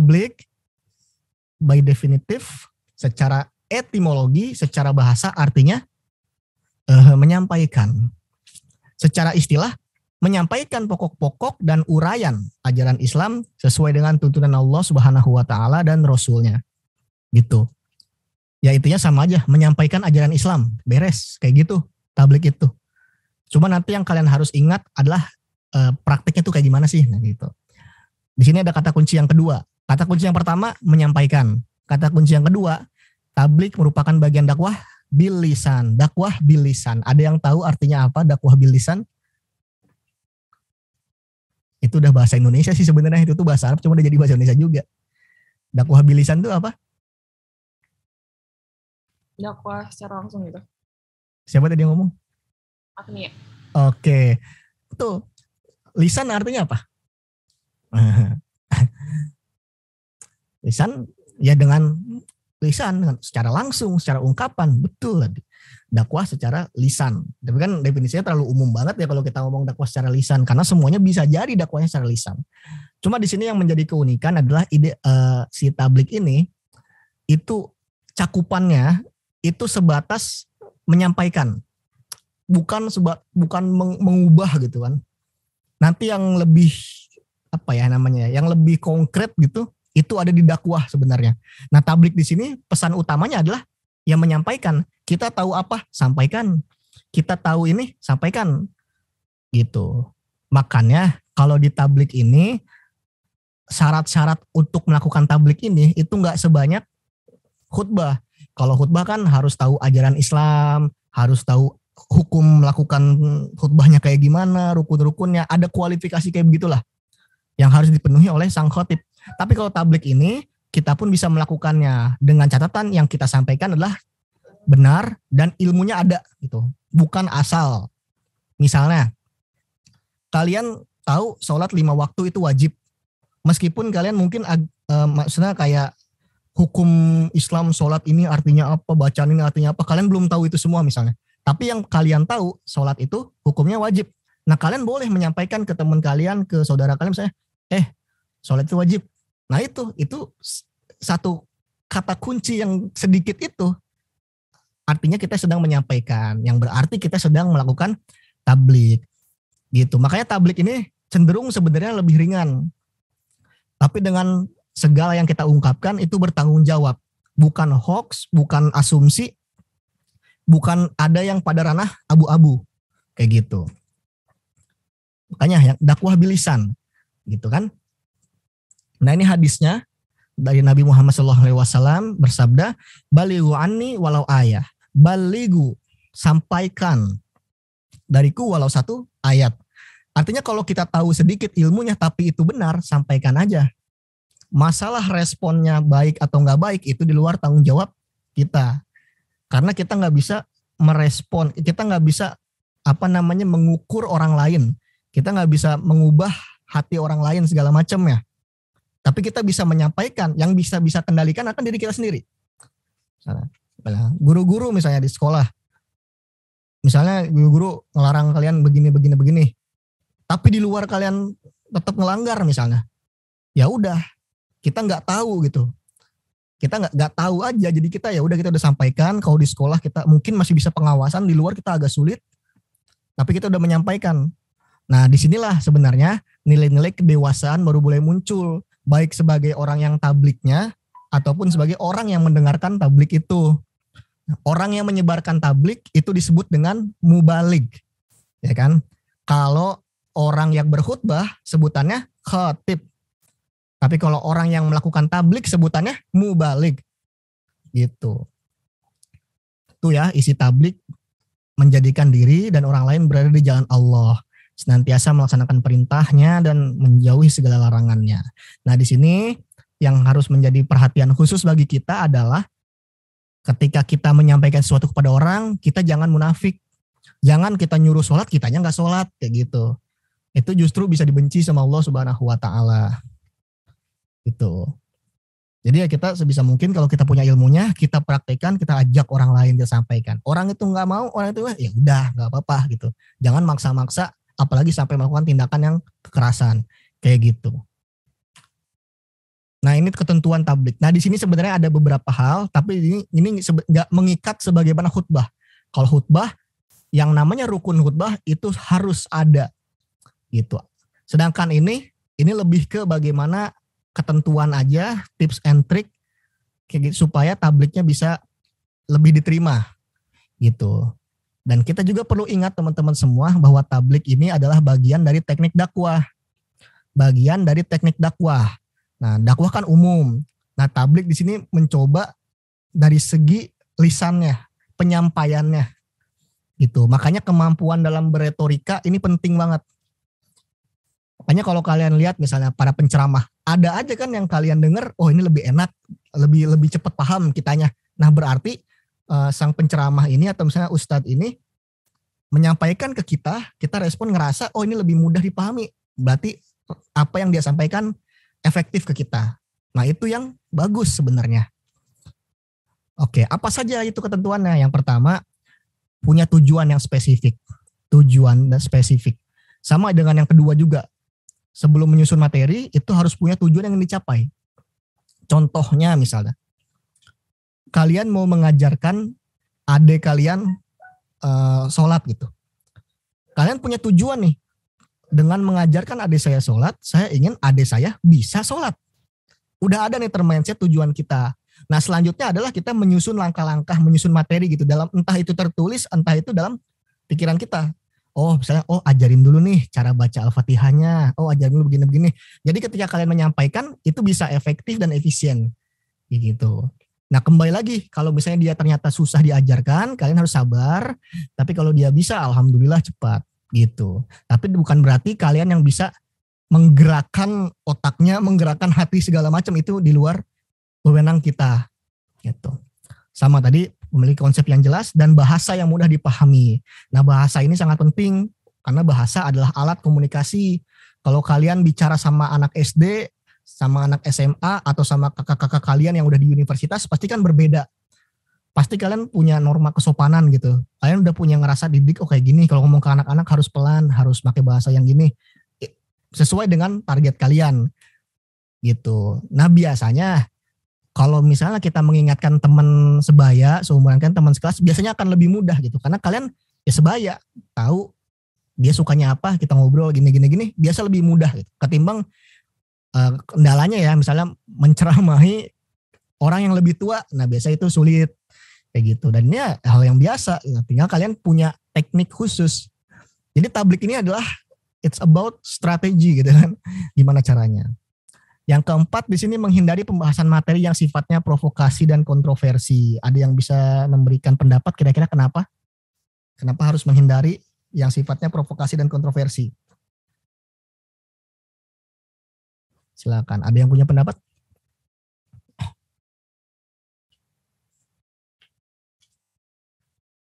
tablik by definitif secara etimologi, secara bahasa artinya menyampaikan. Secara istilah menyampaikan pokok-pokok dan uraian ajaran Islam sesuai dengan tuntunan Allah Subhanahu wa taala dan Rasulnya. Gitu. Ya intinya sama aja, menyampaikan ajaran Islam. Beres, kayak gitu tablik itu. Cuma nanti yang kalian harus ingat adalah praktiknya tuh kayak gimana sih, nah gitu. Di sini ada kata kunci yang kedua. Kata kunci yang pertama menyampaikan. Kata kunci yang kedua, tablik merupakan bagian dakwah bil lisan. Dakwah bil lisan. Ada yang tahu artinya apa dakwah bil lisan? Itu udah bahasa Indonesia sih sebenarnya, itu tuh bahasa Arab cuma udah jadi bahasa Indonesia juga. Dakwah bil lisan itu apa? Dakwah secara langsung gitu. Siapa tadi yang ngomong? Agnia. Oke. Tuh, lisan artinya apa? Lisan ya dengan lisan, dengan secara langsung, secara ungkapan, betul. Dakwah secara lisan. Tapi kan definisinya terlalu umum banget ya kalau kita ngomong dakwah secara lisan, karena semuanya bisa jadi dakwahnya secara lisan. Cuma di sini yang menjadi keunikan adalah ide si tablik ini itu cakupannya itu sebatas menyampaikan, bukan mengubah gitu kan. Nanti yang lebih apa ya namanya, yang lebih konkret gitu, itu ada di dakwah sebenarnya. Nah, tablik di sini pesan utamanya adalah yang menyampaikan. Kita tahu apa, sampaikan. Kita tahu ini, sampaikan. Gitu. Makanya kalau di tablik ini, syarat-syarat untuk melakukan tablik ini itu nggak sebanyak khutbah. Kalau khutbah kan harus tahu ajaran Islam, harus tahu hukum melakukan khutbahnya kayak gimana, rukun-rukunnya, ada kualifikasi kayak begitulah yang harus dipenuhi oleh sang khotib. Tapi kalau tablik ini, kita pun bisa melakukannya dengan catatan yang kita sampaikan adalah benar dan ilmunya ada gitu. Bukan asal. Misalnya, kalian tahu sholat 5 waktu itu wajib. Meskipun kalian mungkin maksudnya kayak hukum Islam sholat ini artinya apa, bacaan ini artinya apa, kalian belum tahu itu semua misalnya. Tapi yang kalian tahu, sholat itu hukumnya wajib. Nah, kalian boleh menyampaikan ke teman kalian, ke saudara kalian misalnya, sholat itu wajib. Nah itu satu kata kunci yang sedikit itu artinya kita sedang menyampaikan, yang berarti kita sedang melakukan tablik gitu. Makanya tablik ini cenderung sebenarnya lebih ringan, tapi dengan segala yang kita ungkapkan itu bertanggung jawab, bukan hoax, bukan asumsi, bukan ada yang pada ranah abu-abu kayak gitu. Makanya yang dakwah bilisan gitu kan. Nah ini hadisnya dari Nabi Muhammad SAW bersabda, balighu anni walau ayah. Balighu, sampaikan dariku walau satu ayat. Artinya kalau kita tahu sedikit ilmunya tapi itu benar, sampaikan aja. Masalah responnya baik atau nggak baik itu di luar tanggung jawab kita. Karena kita nggak bisa merespon, kita nggak bisa mengukur orang lain. Kita nggak bisa mengubah hati orang lain segala macam ya. Tapi kita bisa menyampaikan, yang bisa kendalikan akan diri kita sendiri. Misalnya, guru-guru misalnya di sekolah, misalnya guru-guru ngelarang kalian begini. Tapi di luar kalian tetap ngelanggar misalnya, ya udah, kita nggak tahu gitu. Kita nggak tahu aja, jadi kita udah sampaikan. Kalau di sekolah kita mungkin masih bisa pengawasan, di luar kita agak sulit, tapi kita udah menyampaikan. Nah disinilah sebenarnya nilai-nilai kedewasaan baru boleh muncul, baik sebagai orang yang tabliknya ataupun sebagai orang yang mendengarkan tablik itu. Orang yang menyebarkan tablik itu disebut dengan mubalig, ya kan? Kalau orang yang berkhutbah sebutannya khatib. Tapi kalau orang yang melakukan tablik sebutannya mubalig. Gitu. Itu ya isi tablik, menjadikan diri dan orang lain berada di jalan Allah, senantiasa melaksanakan perintahnya dan menjauhi segala larangannya. Nah di sini yang harus menjadi perhatian khusus bagi kita adalah ketika kita menyampaikan sesuatu kepada orang, kita jangan munafik. Jangan kita nyuruh sholat, kitanya nggak sholat kayak gitu. Itu justru bisa dibenci sama Allah Subhanahu Wa Taala. Gitu. Jadi ya kita sebisa mungkin kalau kita punya ilmunya, kita praktekkan, kita ajak orang lain, kita sampaikan. Orang itu nggak mau, orang itu ya udah nggak apa-apa gitu. Jangan maksa-maksa, apalagi sampai melakukan tindakan yang kekerasan kayak gitu. Nah ini ketentuan tablik. Nah di sini sebenarnya ada beberapa hal, tapi ini nggak mengikat sebagaimana khutbah. Kalau khutbah, yang namanya rukun khutbah itu harus ada gitu. Sedangkan ini lebih ke bagaimana ketentuan aja, tips and trick kayak gitu, supaya tabliknya bisa lebih diterima gitu. Dan kita juga perlu ingat teman-teman semua bahwa tablik ini adalah bagian dari teknik dakwah. Bagian dari teknik dakwah. Nah, dakwah kan umum. Nah, tablik di sini mencoba dari segi lisannya, penyampaiannya gitu. Makanya kemampuan dalam beretorika ini penting banget. Makanya kalau kalian lihat misalnya para penceramah, ada aja kan yang kalian dengar, oh ini lebih enak, lebih cepat paham kitanya. Nah, berarti sang penceramah ini atau misalnya ustadz ini menyampaikan ke kita respon ngerasa oh ini lebih mudah dipahami. Berarti apa yang dia sampaikan efektif ke kita. Nah, itu yang bagus sebenarnya. Oke, apa saja itu ketentuannya? Yang pertama, punya tujuan yang spesifik. Tujuan dan spesifik. Sama dengan yang kedua juga. Sebelum menyusun materi, itu harus punya tujuan yang dicapai. Contohnya misalnya, kalian mau mengajarkan adik kalian sholat gitu. Kalian punya tujuan nih. Dengan mengajarkan adik saya sholat, saya ingin adik saya bisa sholat. Udah ada nih termindset tujuan kita. Nah selanjutnya adalah kita menyusun langkah-langkah, menyusun materi gitu. Dalam entah itu tertulis, entah itu dalam pikiran kita. Oh misalnya, oh ajarin dulu nih cara baca Al-Fatihahnya. Oh ajarin dulu begini-begini. Jadi ketika kalian menyampaikan, itu bisa efektif dan efisien. Gitu. Nah kembali lagi, kalau misalnya dia ternyata susah diajarkan, kalian harus sabar. Tapi kalau dia bisa, alhamdulillah cepat. Gitu. Tapi bukan berarti kalian yang bisa menggerakkan otaknya, menggerakkan hati segala macam itu di luar wewenang kita. Gitu. Sama tadi memiliki konsep yang jelas dan bahasa yang mudah dipahami. Nah bahasa ini sangat penting karena bahasa adalah alat komunikasi. Kalau kalian bicara sama anak SD, sama anak SMA atau sama kakak-kakak kalian yang udah di universitas pasti kan berbeda. Pasti kalian punya norma kesopanan gitu. Kalian udah punya ngerasa didik, oh kayak gini. Kalau ngomong ke anak-anak harus pelan, harus pakai bahasa yang gini. Sesuai dengan target kalian. Gitu. Nah biasanya, kalau misalnya kita mengingatkan teman sebaya, seumuran kan teman sekelas, biasanya akan lebih mudah gitu. Karena kalian ya sebaya, tahu dia sukanya apa, kita ngobrol gini-gini, biasa lebih mudah gitu. Ketimbang kendalanya ya, misalnya menceramahi orang yang lebih tua, nah biasa itu sulit. Kayak gitu. Dan ini hal yang biasa. Tinggal kalian punya teknik khusus. Jadi tablik ini adalah it's about strategi gitu kan. Gimana caranya. Yang keempat di sini menghindari pembahasan materi yang sifatnya provokasi dan kontroversi. Ada yang bisa memberikan pendapat kira-kira kenapa? Kenapa harus menghindari yang sifatnya provokasi dan kontroversi? Silakan. Ada yang punya pendapat?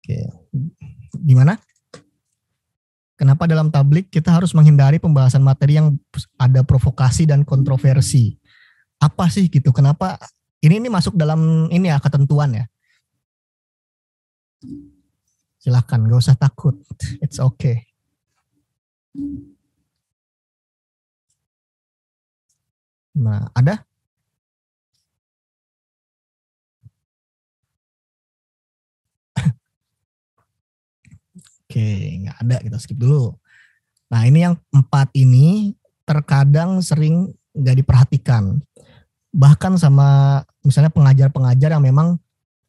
Oke, gimana? Kenapa dalam tablik kita harus menghindari pembahasan materi yang ada provokasi dan kontroversi? Apa sih gitu? Kenapa? Ini masuk dalam ini ya ketentuan ya. Silahkan, gak usah takut. It's okay. Nah, ada? Oke, nggak ada, kita skip dulu. Nah ini yang 4 ini terkadang sering nggak diperhatikan. Bahkan sama misalnya pengajar-pengajar yang memang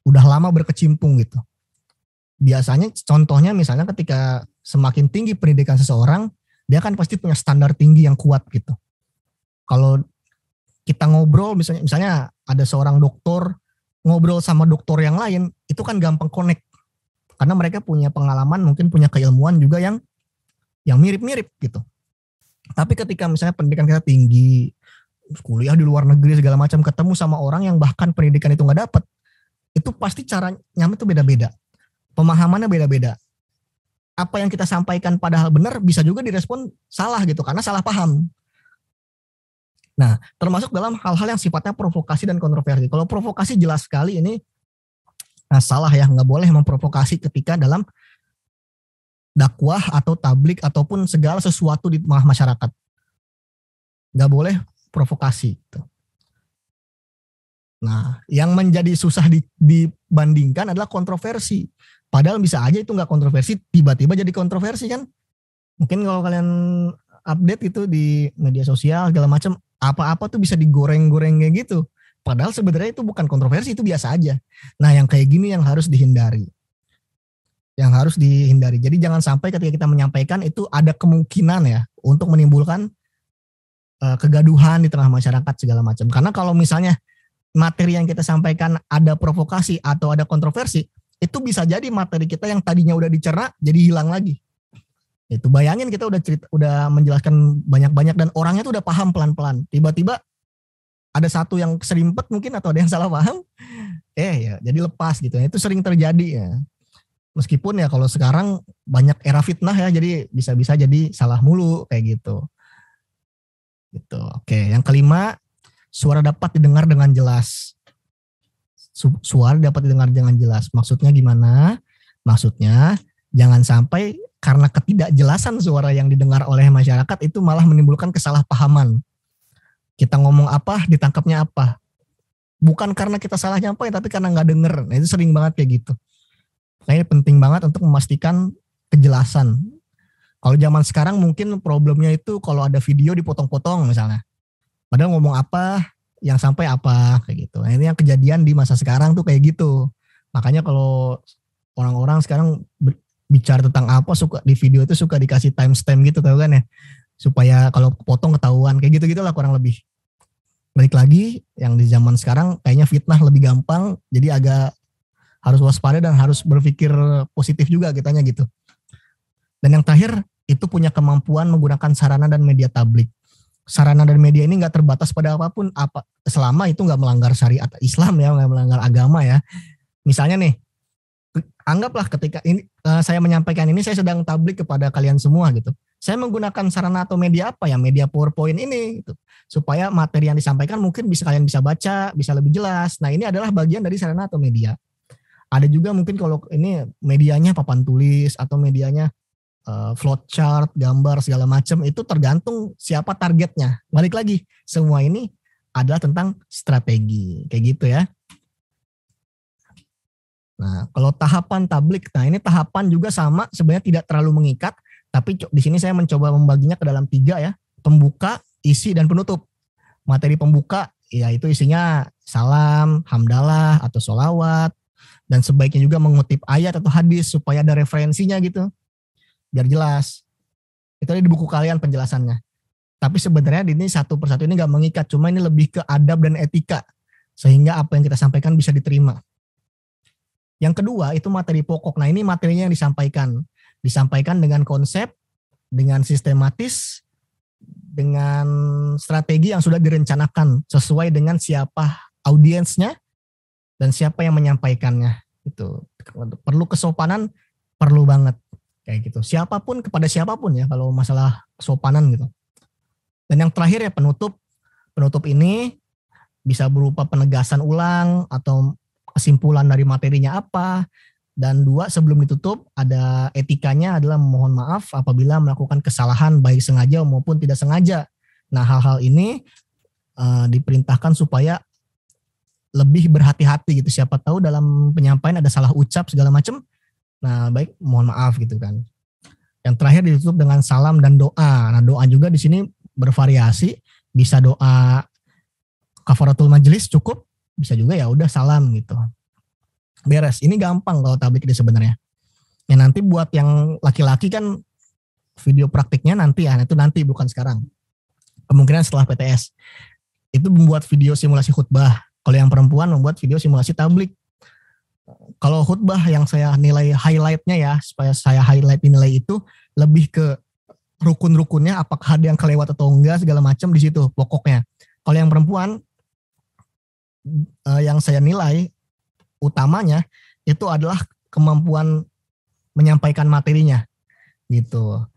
udah lama berkecimpung gitu. Biasanya contohnya misalnya ketika semakin tinggi pendidikan seseorang, dia kan pasti punya standar tinggi yang kuat gitu. Kalau kita ngobrol misalnya ada seorang dokter ngobrol sama dokter yang lain, itu kan gampang connect. Karena mereka punya pengalaman, mungkin punya keilmuan juga yang mirip-mirip gitu. Tapi ketika misalnya pendidikan kita tinggi, kuliah di luar negeri segala macam, ketemu sama orang yang bahkan pendidikan itu nggak dapat, itu pasti cara nyampe itu beda-beda. Pemahamannya beda-beda. Apa yang kita sampaikan padahal benar bisa juga direspon salah gitu, karena salah paham. Nah, termasuk dalam hal-hal yang sifatnya provokasi dan kontroversi. Kalau provokasi jelas sekali ini salah ya, nggak boleh memprovokasi ketika dalam dakwah atau tablik ataupun segala sesuatu di tengah masyarakat. Nggak boleh provokasi. Gitu. Nah, yang menjadi susah dibandingkan adalah kontroversi. Padahal bisa aja itu nggak kontroversi, tiba-tiba jadi kontroversi kan. Mungkin kalau kalian update itu di media sosial segala macam, apa-apa tuh bisa digoreng-goreng kayak gitu. Padahal sebenarnya itu bukan kontroversi, itu biasa aja. Nah, yang kayak gini yang harus dihindari. Yang harus dihindari. Jadi jangan sampai ketika kita menyampaikan itu ada kemungkinan ya untuk menimbulkan kegaduhan di tengah masyarakat segala macam. Karena kalau misalnya materi yang kita sampaikan ada provokasi atau ada kontroversi, itu bisa jadi materi kita yang tadinya udah dicerna jadi hilang lagi. Itu bayangin kita udah menjelaskan banyak-banyak dan orangnya tuh udah paham pelan-pelan. Tiba-tiba ada satu yang keserimpet mungkin atau ada yang salah paham, ya jadi lepas gitu. Itu sering terjadi ya. Meskipun ya kalau sekarang banyak era fitnah ya, jadi bisa-bisa jadi salah mulu kayak gitu. Gitu. Oke, yang kelima, suara dapat didengar dengan jelas. Suara dapat didengar dengan jelas. Maksudnya gimana? Maksudnya jangan sampai karena ketidakjelasan suara yang didengar oleh masyarakat itu malah menimbulkan kesalahpahaman. Kita ngomong apa, ditangkapnya apa. Bukan karena kita salah nyampai, tapi karena nggak denger. Nah, itu sering banget kayak gitu. Nah, ini penting banget untuk memastikan kejelasan. Kalau zaman sekarang mungkin problemnya itu kalau ada video dipotong-potong misalnya. Padahal ngomong apa, yang sampai apa, kayak gitu. Nah, ini yang kejadian di masa sekarang tuh kayak gitu. Makanya kalau orang-orang sekarang bicara tentang apa, suka di video itu suka dikasih timestamp gitu, tahu kan ya? Supaya kalau potong ketahuan, kayak gitu-gitulah kurang lebih. Balik lagi, yang di zaman sekarang kayaknya fitnah lebih gampang, jadi agak harus waspada dan harus berpikir positif juga kitanya gitu. Dan yang terakhir, itu punya kemampuan menggunakan sarana dan media tablik. Sarana dan media ini nggak terbatas pada apapun, selama itu nggak melanggar syariat Islam ya, nggak melanggar agama ya. Misalnya nih, anggaplah ketika ini saya menyampaikan ini, saya sedang tablik kepada kalian semua gitu. Saya menggunakan sarana atau media apa ya, media PowerPoint ini gitu, supaya materi yang disampaikan mungkin kalian bisa baca, bisa lebih jelas. Nah, ini adalah bagian dari sarana atau media. Ada juga mungkin kalau ini medianya papan tulis atau medianya flowchart, gambar segala macam, itu tergantung siapa targetnya. Balik lagi, semua ini adalah tentang strategi, kayak gitu ya. Nah, kalau tahapan tablik, nah ini tahapan juga sama, sebenarnya tidak terlalu mengikat, tapi di sini saya mencoba membaginya ke dalam 3 ya, pembuka, isi, dan penutup. Materi pembuka, ya itu isinya salam, hamdalah, atau sholawat, dan sebaiknya juga mengutip ayat atau hadis supaya ada referensinya gitu. Biar jelas. Itu ada di buku kalian penjelasannya. Tapi sebenarnya ini satu persatu ini gak mengikat, cuma ini lebih ke adab dan etika. Sehingga apa yang kita sampaikan bisa diterima. Yang kedua itu materi pokok. Nah, ini materinya yang disampaikan. Disampaikan dengan konsep, dengan sistematis, dengan strategi yang sudah direncanakan sesuai dengan siapa audiensnya dan siapa yang menyampaikannya. Itu perlu kesopanan, perlu banget. Kayak gitu. Siapapun kepada siapapun ya kalau masalah kesopanan gitu. Dan yang terakhir ya penutup. Penutup ini bisa berupa penegasan ulang atau kesimpulan dari materinya apa. Dan 2, sebelum ditutup ada etikanya adalah memohon maaf apabila melakukan kesalahan baik sengaja maupun tidak sengaja. Nah, hal-hal ini diperintahkan supaya lebih berhati-hati gitu. Siapa tahu dalam penyampaian ada salah ucap segala macam. Nah, baik, mohon maaf gitu kan. Yang terakhir ditutup dengan salam dan doa. Nah, doa juga di sini bervariasi. Bisa doa kafaratul majelis cukup, bisa juga ya udah salam gitu. Beres. Ini gampang kalau tablik ini sebenarnya. Ya nanti buat yang laki-laki kan video praktiknya nanti ya, itu nanti bukan sekarang. Kemungkinan setelah PTS. Itu membuat video simulasi khutbah. Kalau yang perempuan membuat video simulasi tablik. Kalau khutbah yang saya nilai highlightnya ya, supaya saya highlight nilai itu lebih ke rukun-rukunnya, apakah ada yang kelewat atau enggak segala macam di situ pokoknya. Kalau yang perempuan yang saya nilai utamanya itu adalah kemampuan menyampaikan materinya gitu.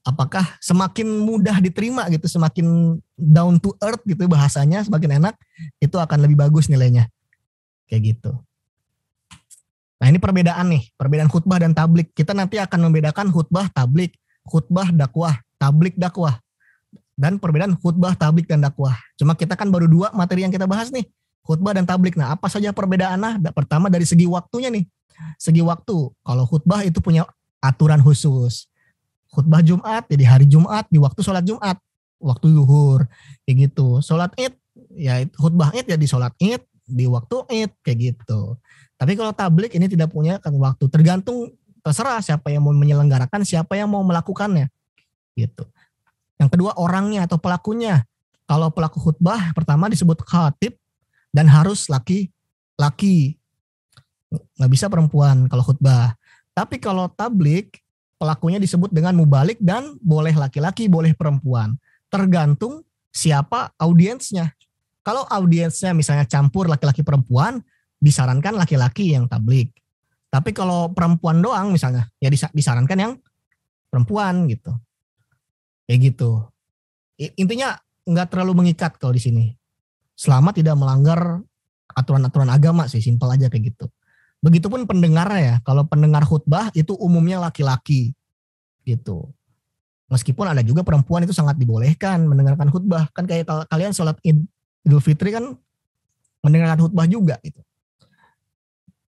Apakah semakin mudah diterima gitu, semakin down to earth gitu bahasanya, semakin enak, itu akan lebih bagus nilainya. Kayak gitu. Nah, ini perbedaan nih, perbedaan khutbah dan tablik. Kita nanti akan membedakan khutbah, tablik, khutbah, dakwah, tablik, dakwah. Dan perbedaan khutbah, tablik, dan dakwah. Cuma kita kan baru 2 materi yang kita bahas nih. khutbah dan tablik. Nah, apa saja perbedaannya? Pertama dari segi waktunya nih. Segi waktu, kalau khutbah itu punya aturan khusus. Khutbah Jumat jadi hari Jumat di waktu sholat Jumat, waktu zuhur, kayak gitu. Sholat Id, ya khutbah Id ya di sholat Id, di waktu Id, kayak gitu. Tapi kalau tablik ini tidak punya kan waktu, tergantung, terserah siapa yang mau menyelenggarakan, siapa yang mau melakukannya, gitu. Yang kedua orangnya atau pelakunya. Kalau pelaku khutbah pertama disebut khatib dan harus laki-laki, nggak bisa perempuan kalau khutbah. Tapi kalau tablik pelakunya disebut dengan mubalik dan boleh laki-laki boleh perempuan, tergantung siapa audiensnya. Kalau audiensnya misalnya campur laki-laki perempuan, disarankan laki-laki yang tablik. Tapi kalau perempuan doang misalnya, ya disarankan yang perempuan gitu. Kayak gitu. Intinya nggak terlalu mengikat kalau di sini. Selama tidak melanggar aturan-aturan agama sih, simpel aja kayak gitu. Begitupun pendengarnya ya. Kalau pendengar khutbah itu umumnya laki-laki gitu. Meskipun ada juga perempuan itu sangat dibolehkan mendengarkan khutbah. Kan kayak kalian sholat Idul Fitri kan mendengarkan khutbah juga gitu.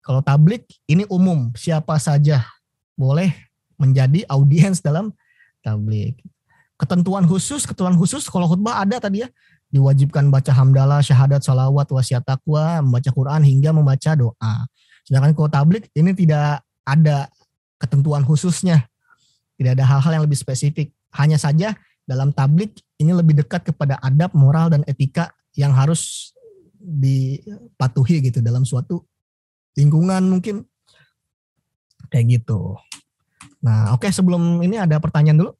Kalau tablik ini umum, siapa saja boleh menjadi audiens dalam tablik. Ketentuan khusus kalau khutbah ada tadi ya, diwajibkan baca hamdalah, syahadat, salawat, wasiat taqwa, membaca Quran hingga membaca doa. Sedangkan kalau tablik ini tidak ada ketentuan khususnya, tidak ada hal-hal yang lebih spesifik. Hanya saja dalam tablik ini lebih dekat kepada adab, moral dan etika yang harus dipatuhi gitu dalam suatu lingkungan mungkin kayak gitu. Nah, oke, sebelum ini ada pertanyaan dulu.